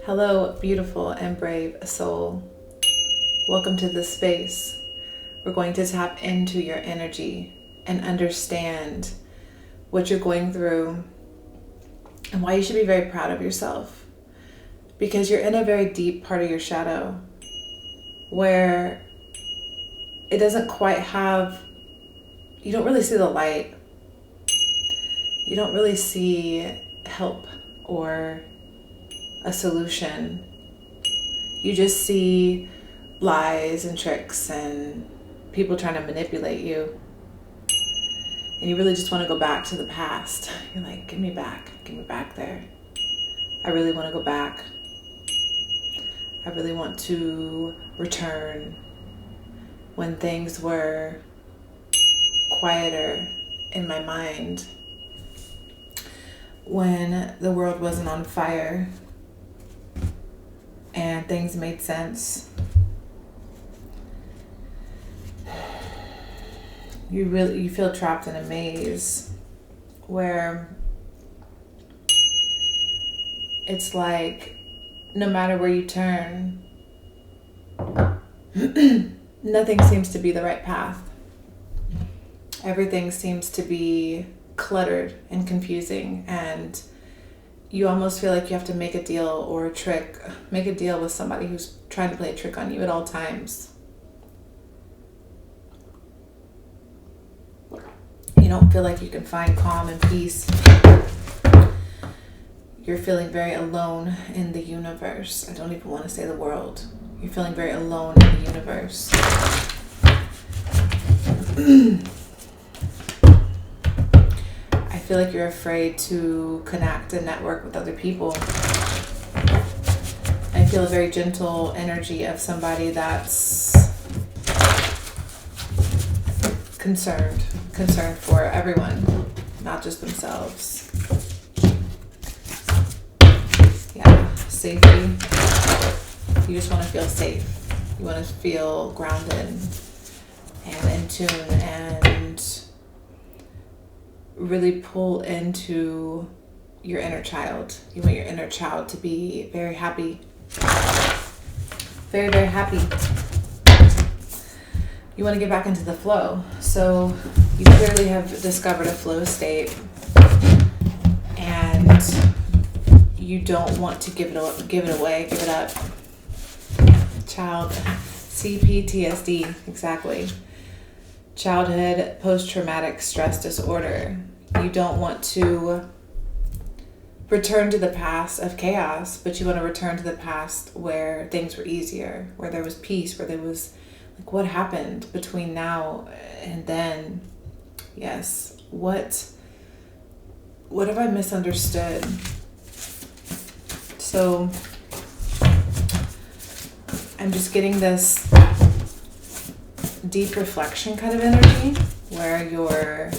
Hello, beautiful and brave soul. Welcome to this space. We're going to tap into your energy and understand what you're going through and why you should be very proud of yourself. Because you're in a very deep part of your shadow where it doesn't quite have, you don't really see the light. You don't really see help or a solution. You just see lies and tricks and people trying to manipulate you. And you really just want to go back to the past. You're like, give me back there. I really want to go back. I really want to return when things were quieter in my mind, when the world wasn't on fire and things made sense. You feel trapped in a maze where it's like no matter where you turn, nothing seems to be the right path. Everything seems to be cluttered and confusing, and you almost feel like you have to make a deal or make a deal with somebody who's trying to play a trick on you at all times. You don't feel like you can find calm and peace. You're feeling very alone in the universe. I don't even want to say the world. You're feeling very alone in the universe. I feel like you're afraid to connect and network with other people. I feel a very gentle energy of somebody that's concerned for everyone, not just themselves. Yeah, safety. You just want to feel safe. You want to feel grounded and in tune and really pull into your inner child. You want your inner child to be very happy. Very, very happy. You want to get back into the flow. So you clearly have discovered a flow state and you don't want to give it away, give it up. Child, CPTSD, exactly. Childhood post-traumatic stress disorder. You don't want to return to the past of chaos, but you want to return to the past where things were easier, where there was peace, where there was like, what happened between now and then? Yes. What have I misunderstood? So I'm just getting this deep reflection kind of energy where you're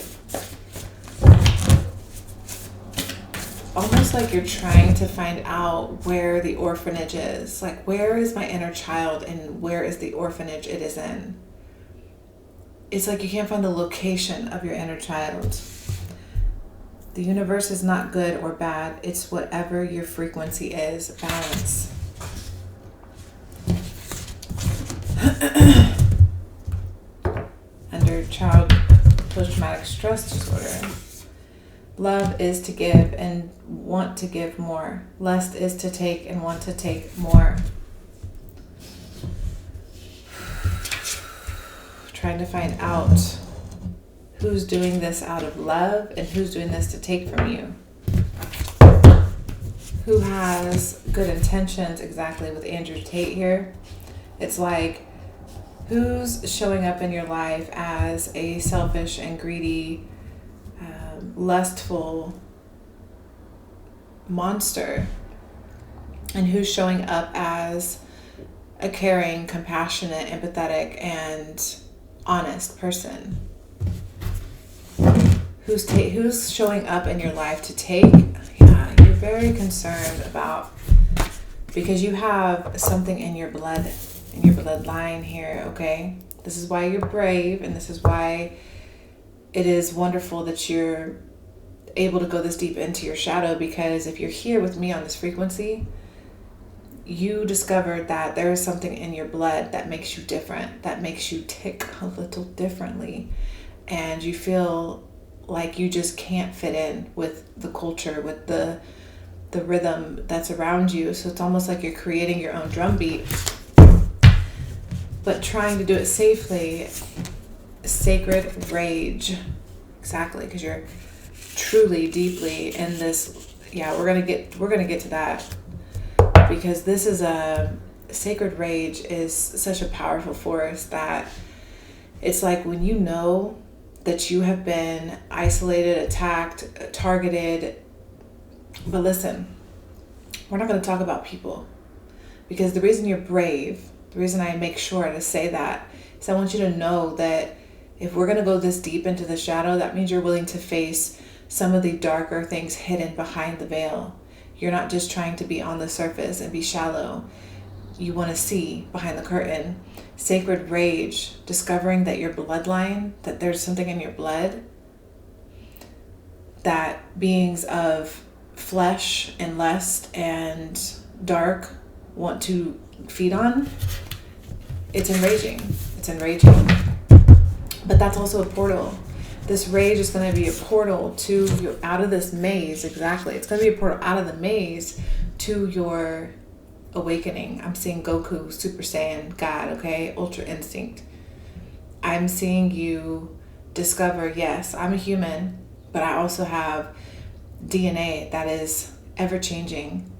almost like you're trying to find out where the orphanage is. Like, where is my inner child and where is the orphanage it is in? It's like you can't find the location of your inner child. The universe is not good or bad. It's whatever your frequency is. Balance. Under child post-traumatic stress disorder, love is to give and want to give more. Lust is to take and want to take more. Trying to find out who's doing this out of love and who's doing this to take from you. Who has good intentions, exactly with Andrew Tate here. It's like, who's showing up in your life as a selfish and greedy, lustful monster, and who's showing up as a caring, compassionate, empathetic, and honest person? Who's showing up in your life to take? Yeah, you're very concerned about, because you have something in your blood, in your bloodline here, okay? This is why you're brave, and this is why it is wonderful that you're able to go this deep into your shadow, because if you're here with me on this frequency, you discovered that there is something in your blood that makes you different, that makes you tick a little differently, and you feel like you just can't fit in with the culture, with the rhythm that's around you. So it's almost like you're creating your own drum beat, but trying to do it safely. Sacred rage. Exactly, because you're truly deeply in this. Yeah, we're gonna get to that, because this is a sacred rage is such a powerful force that it's like when you know that you have been isolated, attacked, targeted. But listen, we're not going to talk about people, because the reason you're brave, the reason I make sure to say that, is I want you to know that if we're going to go this deep into the shadow, that means you're willing to face some of the darker things hidden behind the veil. You're not just trying to be on the surface and be shallow. You want to see behind the curtain. Sacred rage, discovering that your bloodline, that there's something in your blood that beings of flesh and lust and dark want to feed on. It's enraging. It's enraging. But that's also a portal. This rage is going to be a portal to you out of this maze. Exactly. It's going to be a portal out of the maze to your awakening. I'm seeing Goku, Super Saiyan, God, okay? Ultra Instinct. I'm seeing you discover, yes, I'm a human, but I also have DNA that is ever-changing.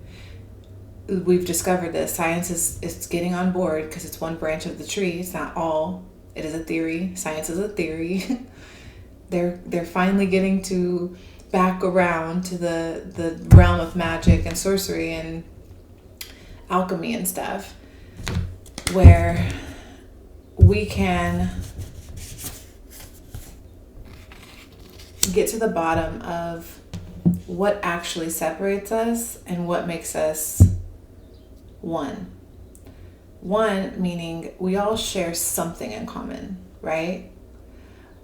We've discovered this. Science is getting on board, because it's one branch of the tree. It's not all. It is a theory. Science is a theory. They're finally getting to back around to the realm of magic and sorcery and alchemy and stuff, where we can get to the bottom of what actually separates us and what makes us one. One meaning we all share something in common, right?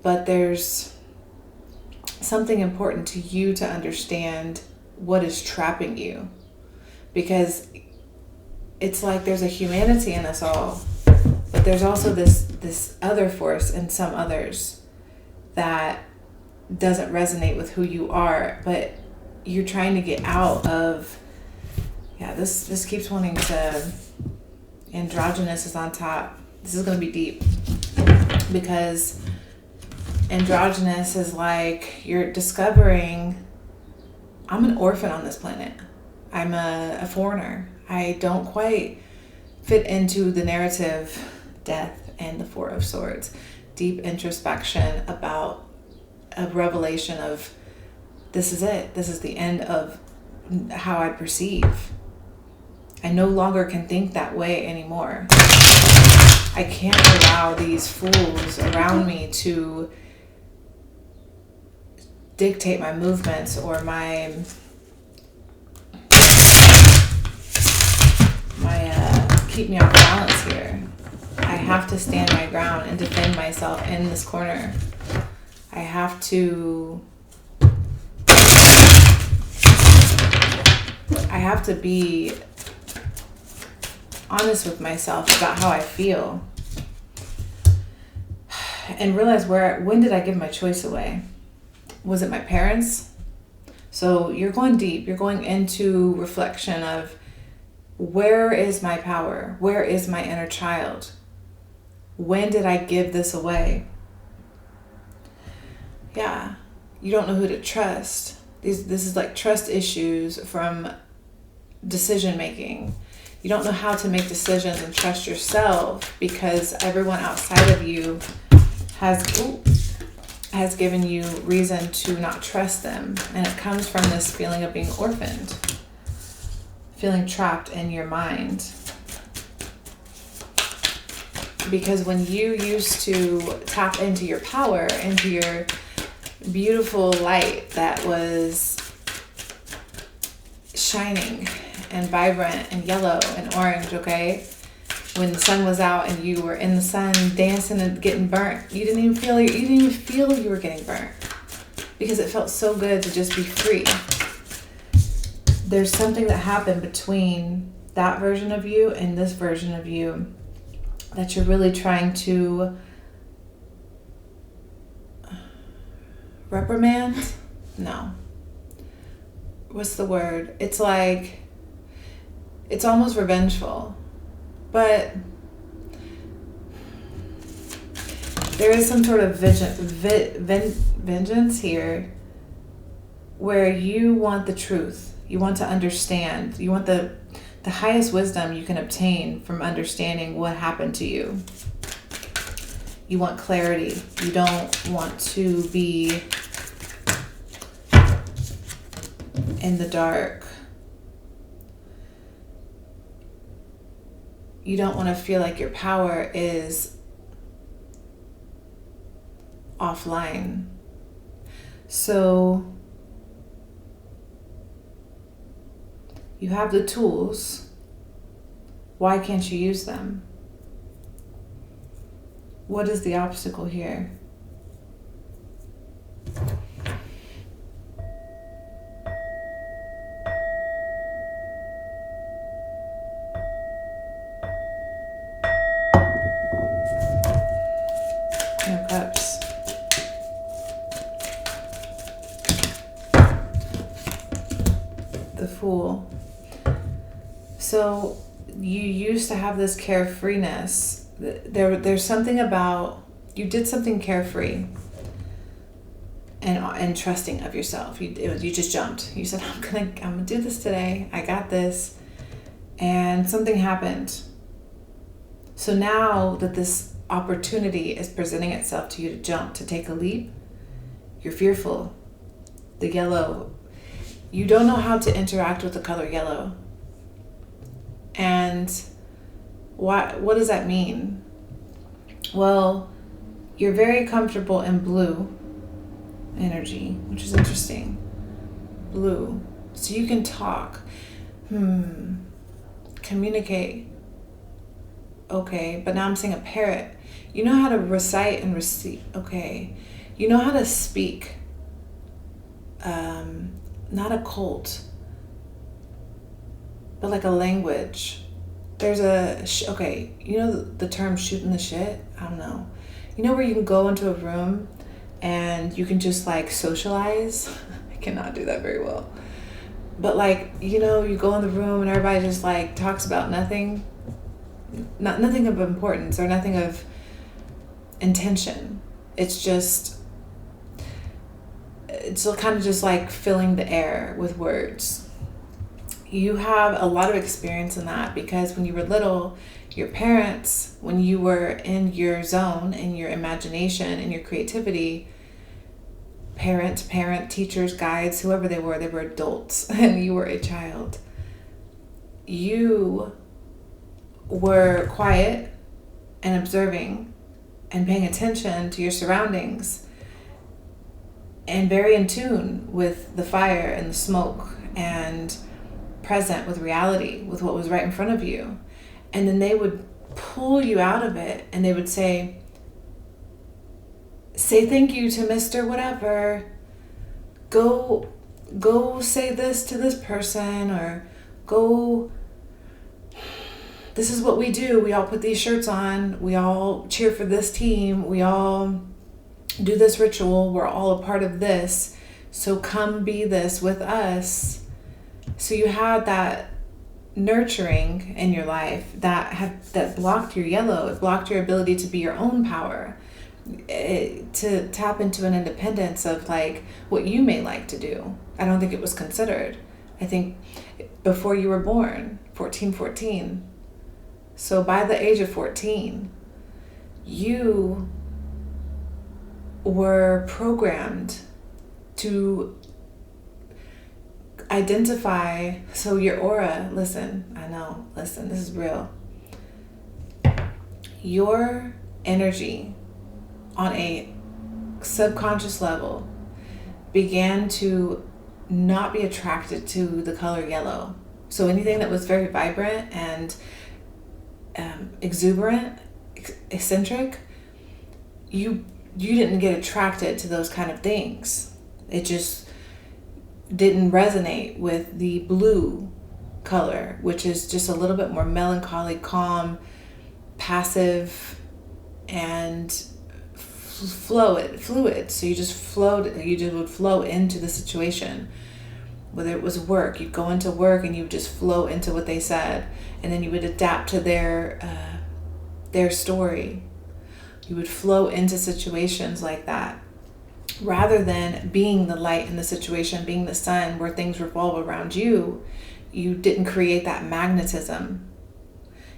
But there's something important to you to understand what is trapping you, because it's like there's a humanity in us all, but there's also this other force in some others that doesn't resonate with who you are, but you're trying to get out of. Yeah, this keeps wanting to. Androgynous is on top. This is going to be deep, because androgynous is like you're discovering, I'm an orphan on this planet. I'm a foreigner. I don't quite fit into the narrative. Death and the Four of Swords. Deep introspection about a revelation of, this is it. This is the end of how I perceive. I no longer can think that way anymore. I can't allow these fools around me to dictate my movements or my keep me off balance here. I have to stand my ground and defend myself in this corner. I have to be honest with myself about how I feel, and realize when did I give my choice away? Was it my parents? So you're going deep. You're going into reflection of, where is my power? Where is my inner child? When did I give this away? Yeah, you don't know who to trust. This is like trust issues from decision making. You don't know how to make decisions and trust yourself, because everyone outside of you has given you reason to not trust them. And it comes from this feeling of being orphaned, feeling trapped in your mind. Because when you used to tap into your power, into your beautiful light that was shining and vibrant and yellow and orange, okay? When the sun was out and you were in the sun dancing and getting burnt, you didn't even feel you were getting burnt, because it felt so good to just be free. There's something that happened between that version of you and this version of you that you're really trying to reprimand? No. What's the word? It's like, it's almost revengeful, but there is some sort of vengeance here where you want the truth. You want to understand. You want the highest wisdom you can obtain from understanding what happened to you. You want clarity. You don't want to be in the dark. You don't want to feel like your power is offline. So you have the tools. Why can't you use them? What is the obstacle here? No cups. The Fool. So you used to have this carefreeness. There's something about, you did something carefree and trusting of yourself. You just jumped. You said, I'm gonna do this today. I got this. And something happened. So now that this opportunity is presenting itself to you to jump, to take a leap, you're fearful. The yellow, you don't know how to interact with the color yellow. And what does that mean? Well, you're very comfortable in blue energy, which is interesting. Blue. So you can talk. Communicate. Okay, but now I'm saying a parrot. You know how to recite and receive. Okay. You know how to speak. Not a cult, but like a language. There's okay, you know the term shooting the shit? I don't know. You know where you can go into a room and you can just like socialize? I cannot do that very well. But like, you know, you go in the room and everybody just like talks about nothing. Nothing of importance or nothing of intention. It's kind of just like filling the air with words. You have a lot of experience in that because when you were little, your parents, when you were in your zone, in your imagination, in your creativity, parent, teachers, guides, whoever they were adults and you were a child. You were quiet and observing and paying attention to your surroundings and very in tune with the fire and the smoke and present with reality, with what was right in front of you. And then they would pull you out of it and they would say thank you to Mr. Whatever. Go say this to this person, or this is what we do. We all put these shirts on. We all cheer for this team. We all do this ritual. We're all a part of this. So come be this with us. So you had that nurturing in your life that blocked your yellow. It blocked your ability to be your own power, to tap into an independence of like what you may like to do. I don't think it was considered. I think before you were born, 14. So by the age of 14, you were programmed to identify. So your aura, this is real. Your energy on a subconscious level began to not be attracted to the color yellow. So anything that was very vibrant and exuberant, eccentric, you didn't get attracted to those kind of things. It just didn't resonate with the blue color, which is just a little bit more melancholy, calm, passive, and fluid. So you just would flow into the situation. Whether it was work, you'd go into work and you would just flow into what they said, and then you would adapt to their story. You would flow into situations like that, rather than being the light in the situation, being the sun where things revolve around you. You didn't create that magnetism.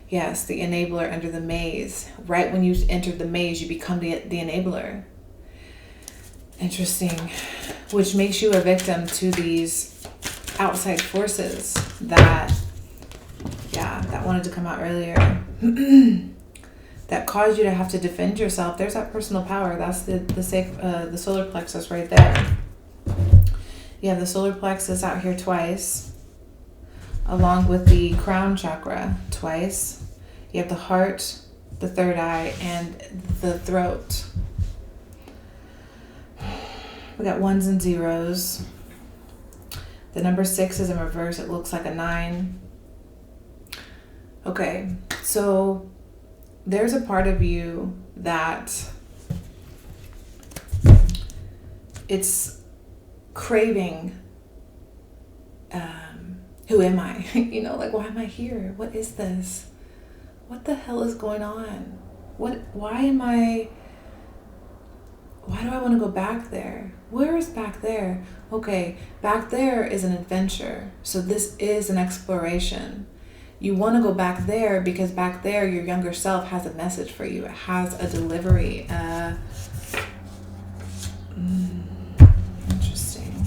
Yes, the enabler under the maze. Right when you entered the maze, you become the enabler. Interesting. Which makes you a victim to these outside forces that wanted to come out earlier. That caused you to have to defend yourself. There's that personal power. That's the solar plexus right there. You have the solar plexus out here twice, along with the crown chakra twice. You have the heart, the third eye, and the throat. We got 1s and 0s. The number 6 is in reverse. It looks like a 9. Okay, so there's a part of you that it's craving, who am I? Like, why am I here? What is this? What the hell is going on? Why do I want to go back there? Where is back there? Okay, back there is an adventure. So this is an exploration. You want to go back there because back there your younger self has a message for you. It has a delivery. Interesting.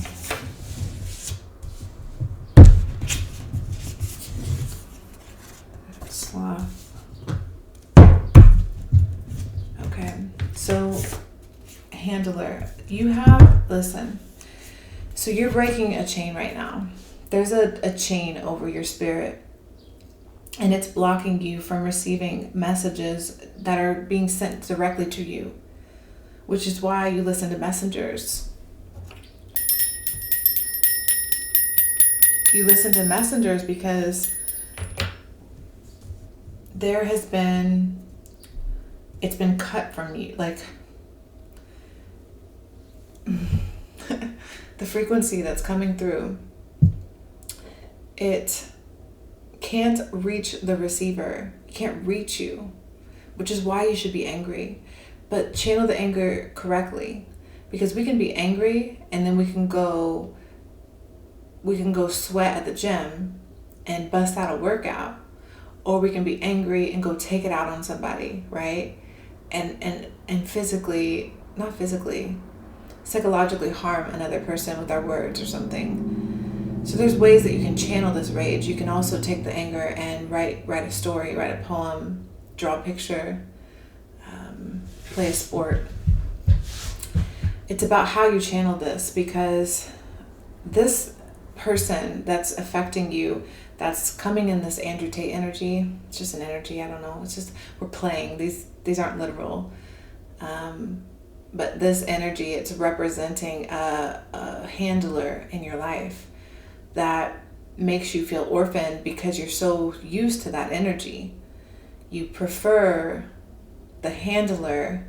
Sloth. Okay, so handler, listen, so you're breaking a chain right now. There's a chain over your spirit, and it's blocking you from receiving messages that are being sent directly to you, which is why you listen to messengers. You listen to messengers because it's been cut from you. Like, the frequency that's coming through, it can't reach the receiver. It can't reach you, which is why you should be angry. But channel the anger correctly, because we can be angry and then we can go sweat at the gym and bust out a workout, or we can be angry and go take it out on somebody, right? And psychologically harm another person with our words or something. So there's ways that you can channel this rage. You can also take the anger and write a story, write a poem, draw a picture, play a sport. It's about how you channel this, because this person that's affecting you, that's coming in this Andrew Tate energy, it's just an energy, I don't know, it's just, we're playing, these aren't literal, but this energy, it's representing a handler in your life that makes you feel orphaned because you're so used to that energy. You prefer the handler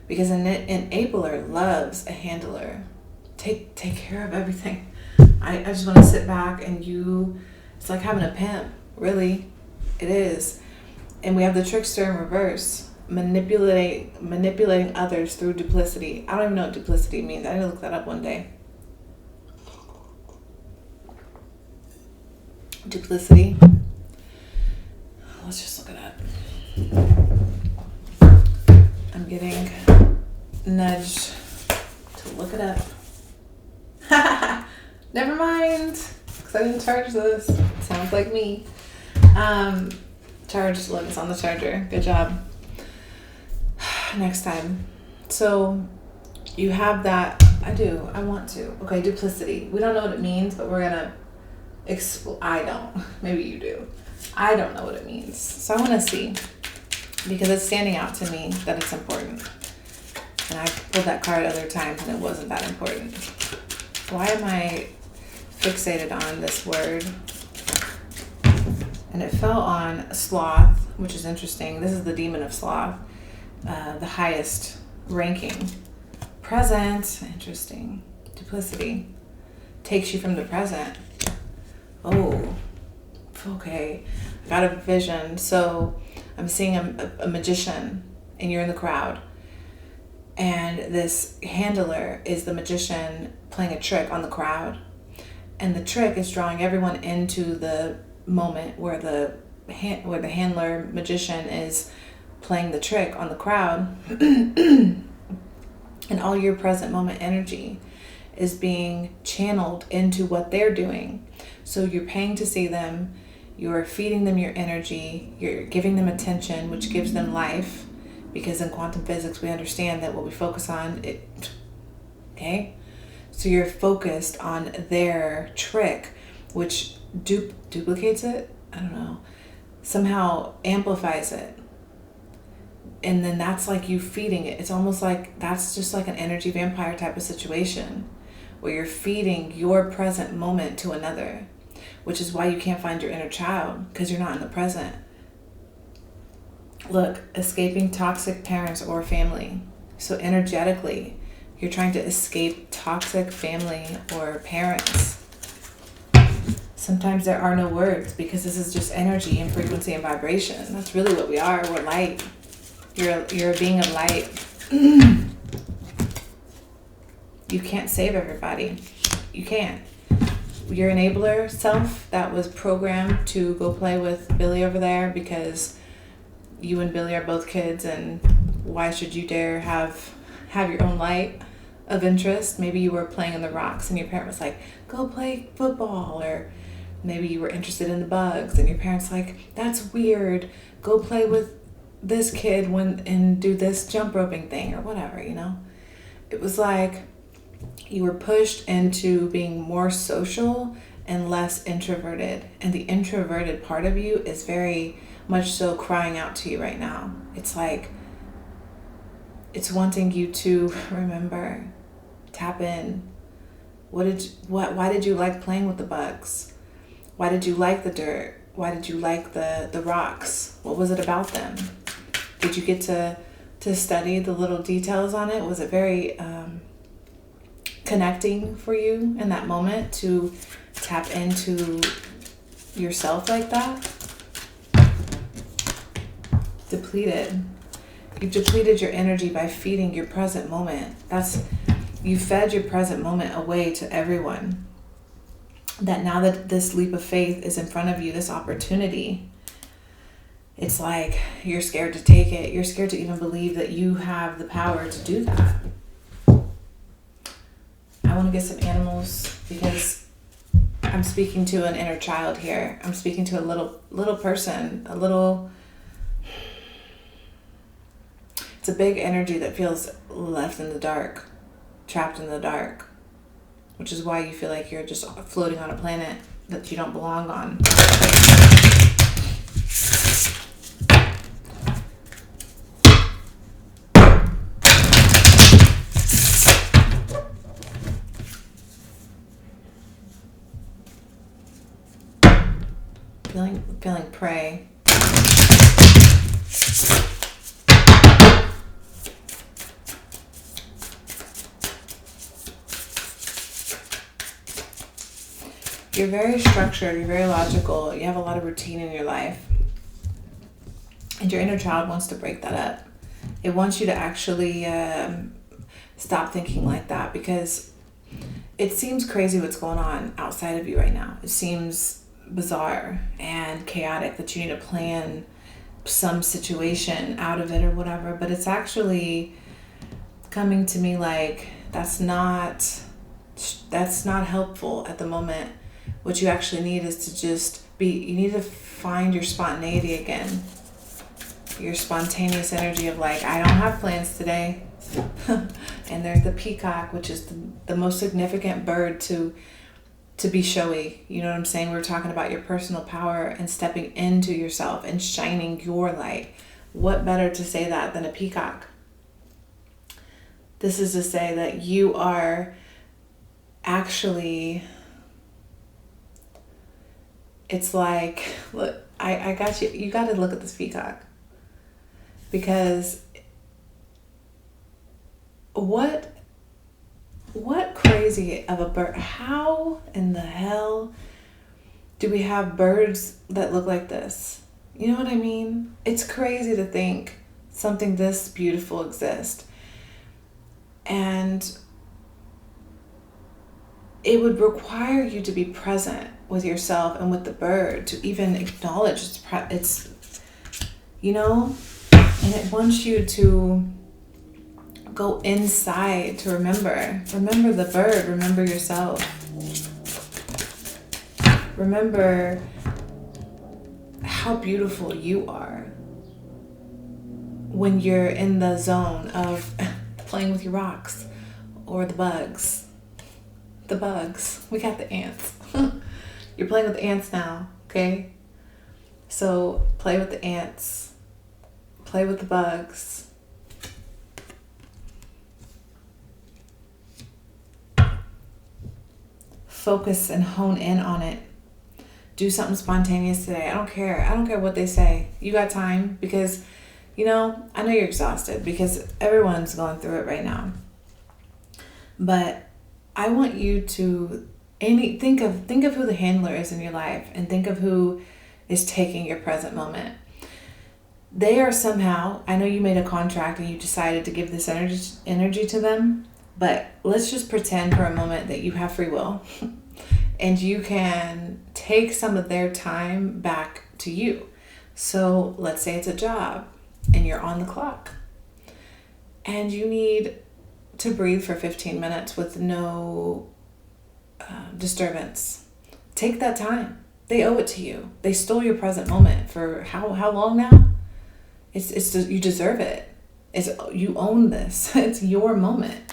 because an enabler loves a handler. Take care of everything. I just want to sit back and it's like having a pimp, really. It is. And we have the trickster in reverse, manipulating others through duplicity. I don't even know what duplicity means. I need to look that up one day. Duplicity. Let's just look it up. I'm getting nudged to look it up. Never mind, because I didn't charge this. Sounds like me. Charged. Look, it's on the charger. Good job. Next time. So you have that. I want to. Okay, duplicity. We don't know what it means, but we're gonna I don't. Maybe you do. I don't know what it means. So I want to see, because it's standing out to me that it's important. And I pulled that card other times and it wasn't that important. Why am I fixated on this word? and it fell on sloth, which is interesting. This is the demon of sloth, the highest ranking. Present, interesting. Duplicity takes you from the present. Oh, okay. I got a vision. So I'm seeing a magician, and you're in the crowd. And this handler is the magician playing a trick on the crowd. And the trick is drawing everyone into the moment where the handler magician is playing the trick on the crowd. And all your present moment energy is being channeled into what they're doing. So you're paying to see them, you're feeding them your energy, you're giving them attention, which gives them life. Because in quantum physics, we understand that what we focus on, okay? So you're focused on their trick, which duplicates it? I don't know. Somehow amplifies it. And then that's like you feeding it. It's almost like that's just like an energy vampire type of situation where you're feeding your present moment to another, which is why you can't find your inner child, because you're not in the present. Look, escaping toxic parents or family. So energetically, you're trying to escape toxic family or parents. Sometimes there are no words because this is just energy and frequency and vibration. That's really what we are. We're light. You're a being of light. You can't save everybody. You can't. Your enabler self that was programmed to go play with Billy over there because you and Billy are both kids, and why should you dare have your own light of interest? Maybe you were playing in the rocks and your parent was like, go play football, or maybe you were interested in the bugs and your parents like, that's weird, go play with this kid and do this jump roping thing or whatever, you know? It was like you were pushed into being more social and less introverted, and the introverted part of you is very much so crying out to you right now. It's like it's wanting you to remember, tap in. Why did you like playing with the bugs? Why did you like the dirt? Why did you like the rocks? What was it about them? Did you get to study the little details on it? Was it very connecting for you in that moment to tap into yourself like that? Depleted. You've depleted your energy by feeding your present moment. You fed your present moment away to everyone. That now that this leap of faith is in front of you, this opportunity, it's like you're scared to take it. You're scared to even believe that you have the power to do that. I want to get some animals because I'm speaking to an inner child here. I'm speaking to a little person, it's a big energy that feels left in the dark, trapped in the dark, which is why you feel like you're just floating on a planet that you don't belong on. Feeling prey. You're very structured, you're very logical, you have a lot of routine in your life. And your inner child wants to break that up. It wants you to actually stop thinking like that, because it seems crazy what's going on outside of you right now. It seems bizarre and chaotic that you need to plan some situation out of it or whatever, but it's actually coming to me like that's not helpful at the moment. What you actually need is to you need to find your spontaneity again, your spontaneous energy of like, I don't have plans today. And there's the peacock, which is the most significant bird to be showy. You know what I'm saying? We're talking about your personal power and stepping into yourself and shining your light. What better to say that than a peacock? This is to say that you are actually, it's like, look, I got you. You got to look at this peacock. Because what crazy of a bird? How in the hell do we have birds that look like this? You know what I mean? It's crazy to think something this beautiful exists. And it would require you to be present with yourself and with the bird to even acknowledge its you know? And it wants you to go inside to remember. Remember the bird. Remember yourself. Remember how beautiful you are when you're in the zone of playing with your rocks or the bugs. The bugs. We got the ants. You're playing with the ants now, okay? So play with the ants. Play with the bugs. Focus and hone in on it. Do something spontaneous today. I don't care. I don't care what they say. You got time because, you know, I know you're exhausted because everyone's going through it right now. But I want you to think of who the handler is in your life and think of who is taking your present moment. They are somehow, I know you made a contract and you decided to give this energy to them, but let's just pretend for a moment that you have free will and you can take some of their time back to you. So let's say it's a job and you're on the clock and you need to breathe for 15 minutes with no disturbance. Take that time. They owe it to you. They stole your present moment for how long now? It's you deserve it. You own this. It's your moment.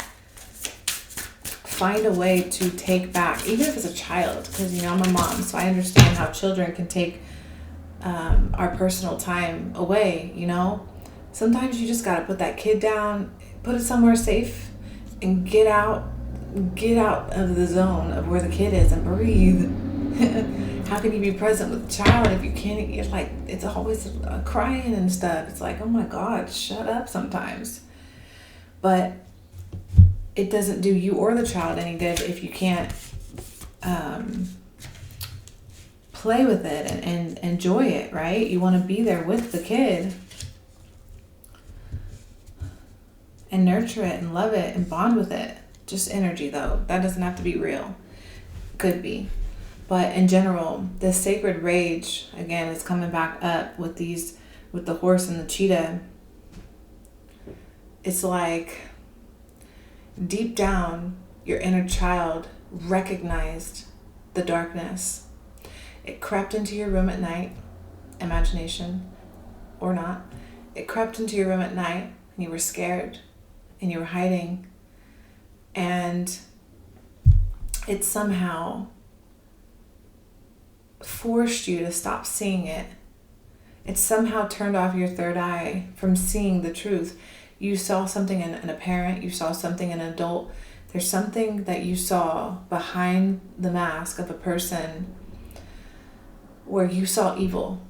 Find a way to take back, even if it's a child, because, you know, I'm a mom, so I understand how children can take our personal time away, you know? Sometimes you just got to put that kid down, put it somewhere safe, and get out of the zone of where the kid is and breathe. How can you be present with a child if you can't? It's like, it's always crying and stuff. It's like, oh my God, shut up sometimes. But it doesn't do you or the child any good if you can't play with it and enjoy it, right? You want to be there with the kid and nurture it and love it and bond with it. Just energy, though. That doesn't have to be real. Could be. But in general, the sacred rage, again, is coming back up with the horse and the cheetah. It's like deep down, your inner child recognized the darkness. It crept into your room at night, imagination or not. It crept into your room at night and you were scared and you were hiding. And it somehow forced you to stop seeing it. It somehow turned off your third eye from seeing the truth. You saw something in a parent, you saw something in an adult. There's something that you saw behind the mask of a person where you saw evil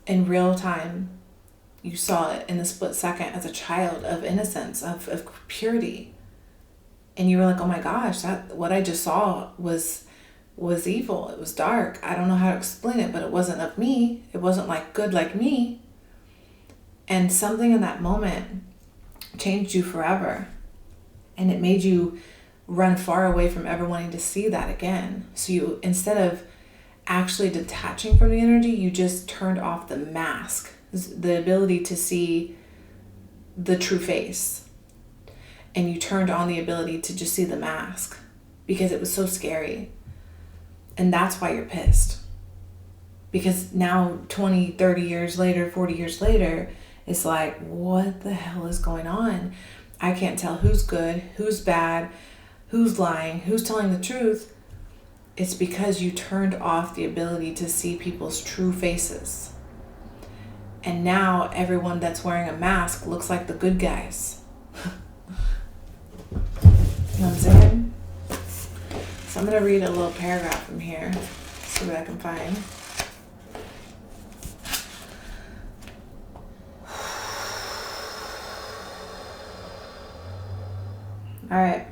in real time. You saw it in a split second as a child of innocence, of purity. And you were like, oh my gosh, what I just saw was evil. It was dark. I don't know how to explain it, but it wasn't of me. It wasn't like good like me. And something in that moment changed you forever. And it made you run far away from ever wanting to see that again. So you, instead of actually detaching from the energy, you just turned off the mask, the ability to see the true face. And you turned on the ability to just see the mask because it was so scary. And that's why you're pissed. Because now 20, 30 years later, 40 years later, it's like, what the hell is going on? I can't tell who's good, who's bad, who's lying, who's telling the truth. It's because you turned off the ability to see people's true faces. And now everyone that's wearing a mask looks like the good guys. You know what I'm saying? So I'm going to read a little paragraph from here. See what I can find. All right.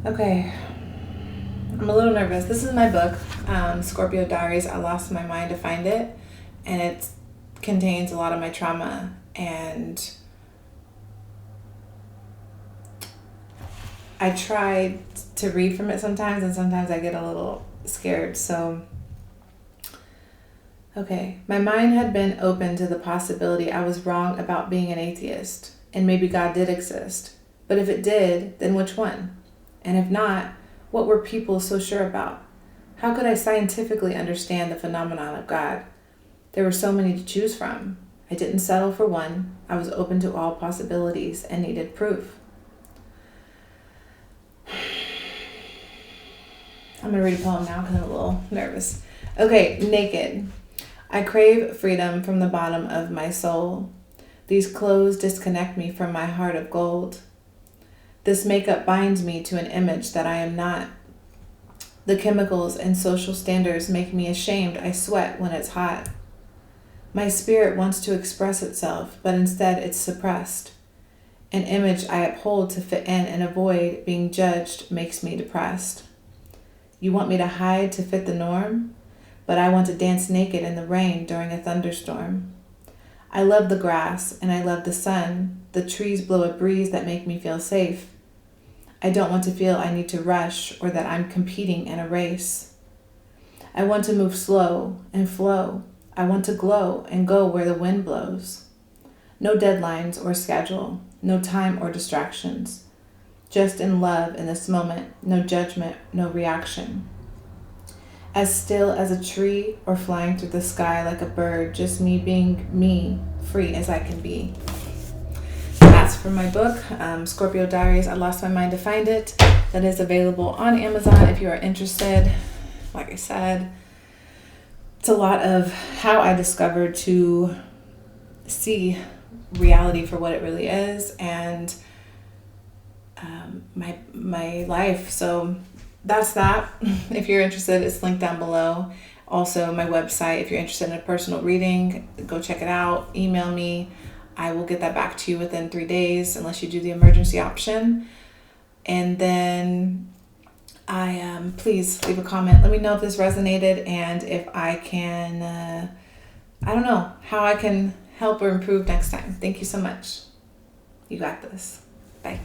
Okay. I'm a little nervous. This is my book, Scorpio Diaries. I lost my mind to find it, and it contains a lot of my trauma, and I try to read from it sometimes, and sometimes I get a little scared. So, okay. My mind had been open to the possibility I was wrong about being an atheist, and maybe God did exist. But if it did, then which one? And if not, what were people so sure about? How could I scientifically understand the phenomenon of God? There were so many to choose from. I didn't settle for one. I was open to all possibilities and needed proof. I'm going to read a poem now because I'm a little nervous. Okay, naked. I crave freedom from the bottom of my soul. These clothes disconnect me from my heart of gold. This makeup binds me to an image that I am not. The chemicals and social standards make me ashamed. I sweat when it's hot. My spirit wants to express itself, but instead it's suppressed. An image I uphold to fit in and avoid being judged makes me depressed. You want me to hide to fit the norm, but I want to dance naked in the rain during a thunderstorm. I love the grass and I love the sun. The trees blow a breeze that make me feel safe. I don't want to feel I need to rush or that I'm competing in a race. I want to move slow and flow. I want to glow and go where the wind blows. No deadlines or schedule, no time or distractions. Just in love in this moment, no judgment, no reaction. As still as a tree or flying through the sky like a bird, just me being me, free as I can be. That's from my book, Scorpio Diaries. I lost my mind to find it. That is available on Amazon if you are interested. Like I said, it's a lot of how I discovered to see reality for what it really is, and my life. So that's that. If you're interested, it's linked down below. Also, my website, if you're interested in a personal reading, go check it out. Email me. I will get that back to you within 3 days, unless you do the emergency option. And then please leave a comment. Let me know if this resonated and if I can, I don't know, how I can help or improve next time. Thank you so much. You got this. Bye.